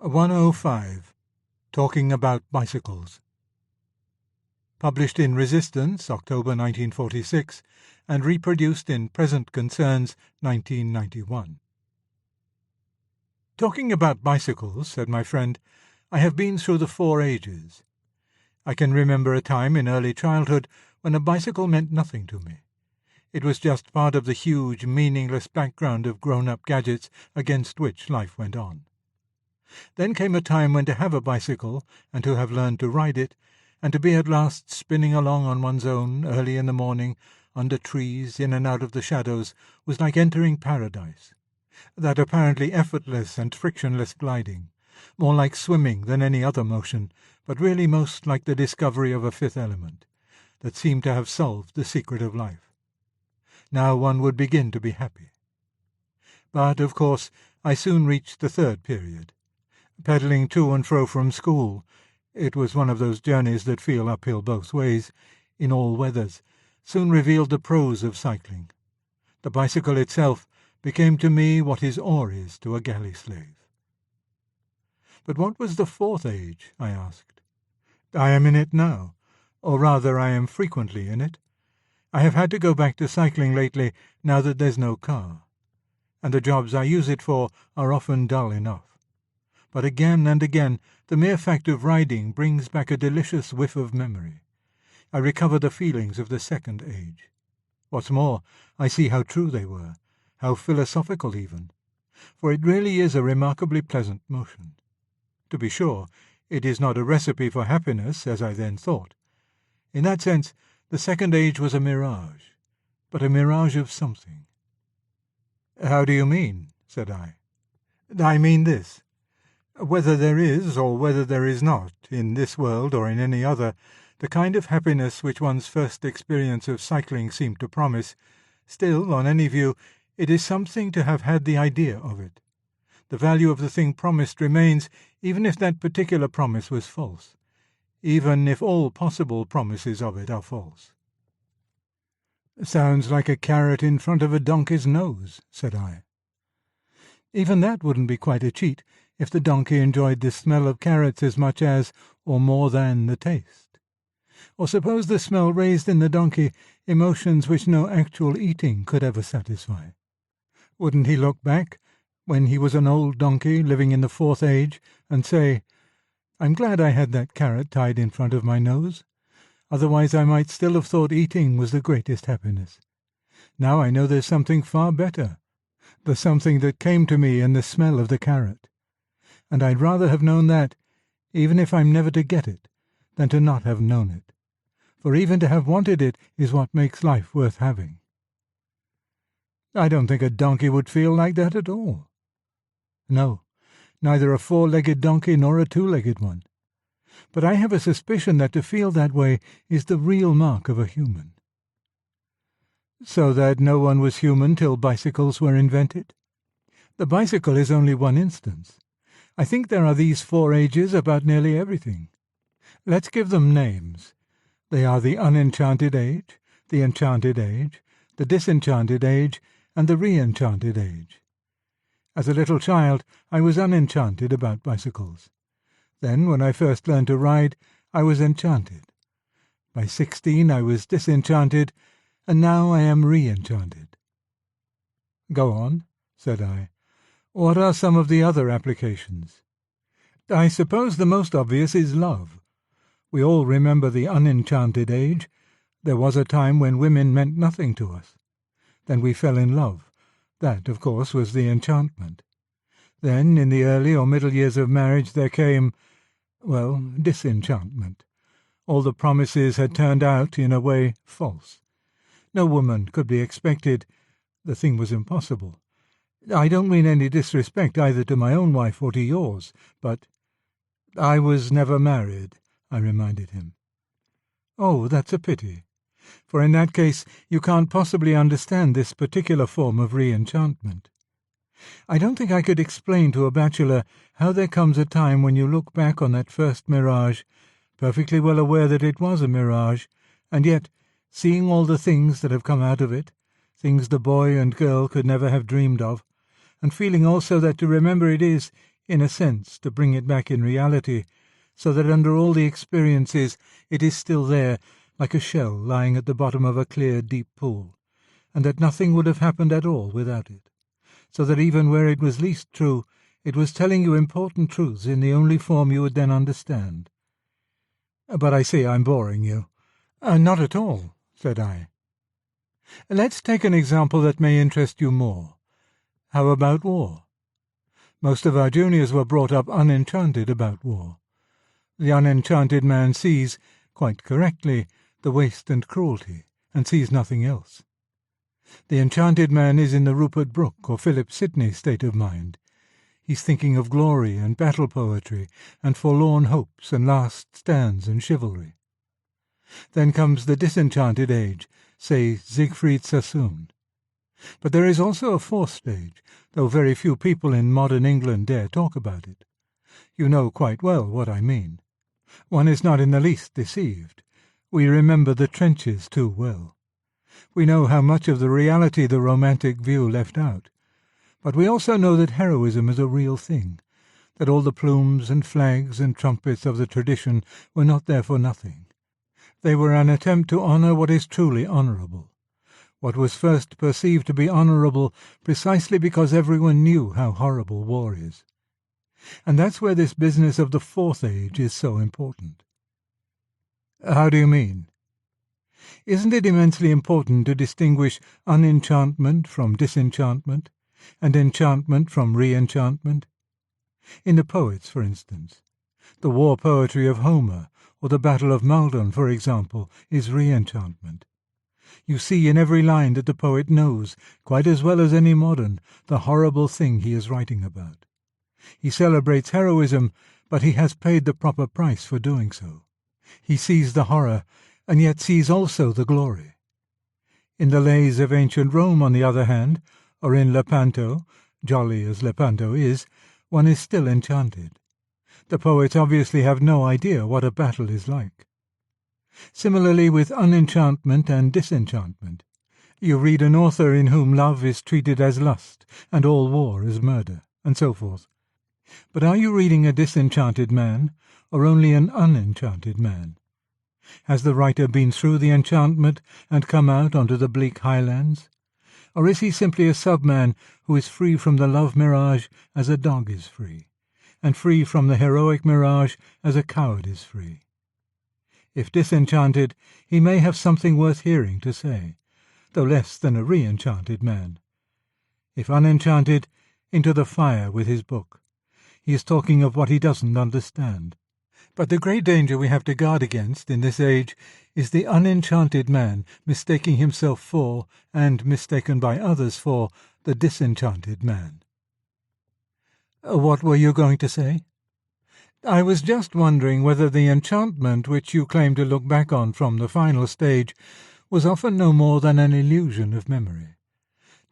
105. Talking about Bicycles. Published in Resistance, October 1946, and reproduced in Present Concerns, 1991. Talking about bicycles, said my friend, I have been through the 4 ages. I can remember a time in early childhood when a bicycle meant nothing to me. It was just part of the huge, meaningless background of grown-up gadgets against which life went on. Then came a time when to have a bicycle, and to have learned to ride it, and to be at last spinning along on one's own early in the morning, under trees, in and out of the shadows, was like entering paradise. That apparently effortless and frictionless gliding, more like swimming than any other motion, but really most like the discovery of a fifth element, that seemed to have solved the secret of life. Now one would begin to be happy. But, of course, I soon reached the 3rd period. Pedalling to and fro from school, it was one of those journeys that feel uphill both ways, in all weathers, soon revealed the pros of cycling. The bicycle itself became to me what his oar is to a galley slave. But what was the 4th age? I asked. I am in it now, or rather I am frequently in it. I have had to go back to cycling lately now that there's no car, and the jobs I use it for are often dull enough. But again and again the mere fact of riding brings back a delicious whiff of memory. I recover the feelings of the 2nd age. What's more, I see how true they were, how philosophical even, for it really is a remarkably pleasant motion. To be sure, it is not a recipe for happiness, as I then thought. In that sense, the 2nd age was a mirage, but a mirage of something. How do you mean? Said I. I mean this. Whether there is, or whether there is not, in this world or in any other, the kind of happiness which one's first experience of cycling seemed to promise, still, on any view, it is something to have had the idea of it. The value of the thing promised remains, even if that particular promise was false, even if all possible promises of it are false. Sounds like a carrot in front of a donkey's nose, said I. Even that wouldn't be quite a cheat, if the donkey enjoyed the smell of carrots as much as, or more than, the taste. Or suppose the smell raised in the donkey emotions which no actual eating could ever satisfy. Wouldn't he look back, when he was an old donkey living in the 4th age, and say, I'm glad I had that carrot tied in front of my nose. Otherwise I might still have thought eating was the greatest happiness. Now I know there's something far better, the something that came to me in the smell of the carrot. And I'd rather have known that, even if I'm never to get it, than to not have known it. For even to have wanted it is what makes life worth having. I don't think a donkey would feel like that at all. No, neither a 4-legged donkey nor a 2-legged one. But I have a suspicion that to feel that way is the real mark of a human. So that no one was human till bicycles were invented? The bicycle is only one instance. I think there are these 4 ages about nearly everything. Let's give them names. They are the unenchanted age, the enchanted age, the disenchanted age, and the re-enchanted age. As a little child, I was unenchanted about bicycles. Then, when I first learned to ride, I was enchanted. By 16 I was disenchanted, and now I am re-enchanted. Go on, said I. What are some of the other applications? I suppose the most obvious is love. We all remember the unenchanted age. There was a time when women meant nothing to us. Then we fell in love. That, of course, was the enchantment. Then, in the early or middle years of marriage, there came, disenchantment. All the promises had turned out, in a way, false. No woman could be expected. The thing was impossible. I don't mean any disrespect either to my own wife or to yours, but— I was never married, I reminded him. Oh, that's a pity. For in that case you can't possibly understand this particular form of re-enchantment. I don't think I could explain to a bachelor how there comes a time when you look back on that first mirage, perfectly well aware that it was a mirage, and yet, seeing all the things that have come out of it, things the boy and girl could never have dreamed of, and feeling also that to remember it is, in a sense, to bring it back in reality, so that under all the experiences it is still there, like a shell lying at the bottom of a clear, deep pool, and that nothing would have happened at all without it, so that even where it was least true, it was telling you important truths in the only form you would then understand. But I see I'm boring you. Not at all, said I. Let's take an example that may interest you more. How about war? Most of our juniors were brought up unenchanted about war. The unenchanted man sees, quite correctly, the waste and cruelty, and sees nothing else. The enchanted man is in the Rupert Brooke or Philip Sidney state of mind. He's thinking of glory and battle poetry and forlorn hopes and last stands and chivalry. Then comes the disenchanted age, say Siegfried Sassoon. But there is also a fourth stage, though very few people in modern England dare talk about it. You know quite well what I mean. One is not in the least deceived. We remember the trenches too well. We know how much of the reality the romantic view left out. But we also know that heroism is a real thing, that all the plumes and flags and trumpets of the tradition were not there for nothing. They were an attempt to honour what is truly honourable, what was first perceived to be honourable precisely because everyone knew how horrible war is. And that's where this business of the fourth age is so important. How do you mean? Isn't it immensely important to distinguish unenchantment from disenchantment, and enchantment from re-enchantment? In the poets, for instance, the war poetry of Homer, or the Battle of Maldon, for example, is re-enchantment. You see in every line that the poet knows, quite as well as any modern, the horrible thing he is writing about. He celebrates heroism, but he has paid the proper price for doing so. He sees the horror, and yet sees also the glory. In the lays of ancient Rome, on the other hand, or in Lepanto, jolly as Lepanto is, one is still enchanted. The poets obviously have no idea what a battle is like. Similarly with unenchantment and disenchantment. You read an author in whom love is treated as lust, and all war is murder, and so forth. But are you reading a disenchanted man, or only an unenchanted man? Has the writer been through the enchantment and come out onto the bleak highlands? Or is he simply a sub-man who is free from the love mirage as a dog is free, and free from the heroic mirage as a coward is free? If disenchanted, he may have something worth hearing to say, though less than a re-enchanted man. If unenchanted, into the fire with his book. He is talking of what he doesn't understand. But the great danger we have to guard against in this age is the unenchanted man mistaking himself for, and mistaken by others for, the disenchanted man. What were you going to say? I was just wondering whether the enchantment which you claim to look back on from the final stage was often no more than an illusion of memory.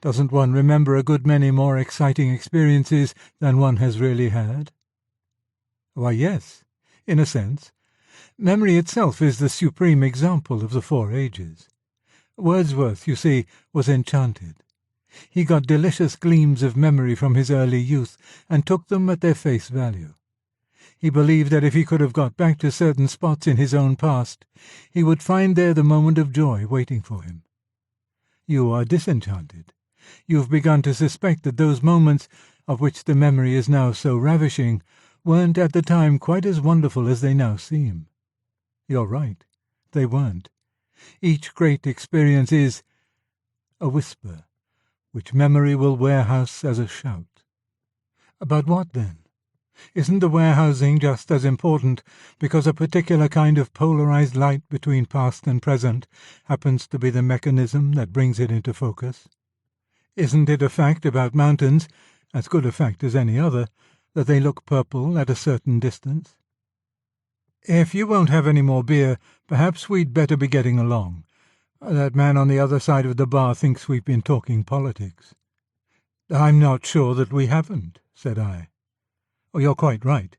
Doesn't one remember a good many more exciting experiences than one has really had? Why, yes, in a sense. Memory itself is the supreme example of the four ages. Wordsworth, you see, was enchanted. He got delicious gleams of memory from his early youth and took them at their face value. He believed that if he could have got back to certain spots in his own past, he would find there the moment of joy waiting for him. You are disenchanted. You have begun to suspect that those moments, of which the memory is now so ravishing, weren't at the time quite as wonderful as they now seem. You're right. They weren't. Each great experience is a whisper, which memory will warehouse as a shout. About what, then? Isn't the warehousing just as important because a particular kind of polarized light between past and present happens to be the mechanism that brings it into focus? Isn't it a fact about mountains, as good a fact as any other, that they look purple at a certain distance? If you won't have any more beer, perhaps we'd better be getting along. That man on the other side of the bar thinks we've been talking politics. I'm not sure that we haven't, said I. Oh, you're quite right.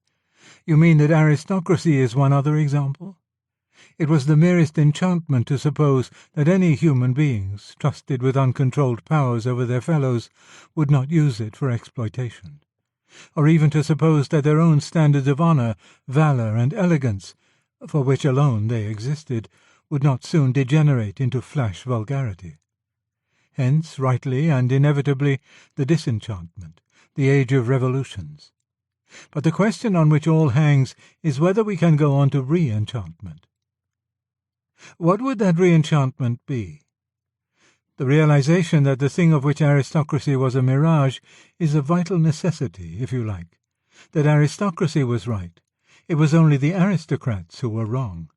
You mean that aristocracy is one other example? It was the merest enchantment to suppose that any human beings, trusted with uncontrolled powers over their fellows, would not use it for exploitation. or even to suppose that their own standards of honour, valour, and elegance, for which alone they existed, would not soon degenerate into flash vulgarity. Hence, rightly and inevitably, the disenchantment, the age of revolutions. But the question on which all hangs is whether we can go on to re-enchantment. What would that re-enchantment be? The realization that the thing of which aristocracy was a mirage is a vital necessity, if you like. That aristocracy was right. It was only the aristocrats who were wrong.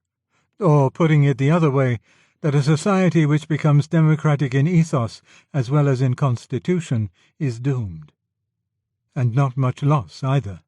Or, putting it the other way, that a society which becomes democratic in ethos as well as in constitution is doomed. And not much loss either.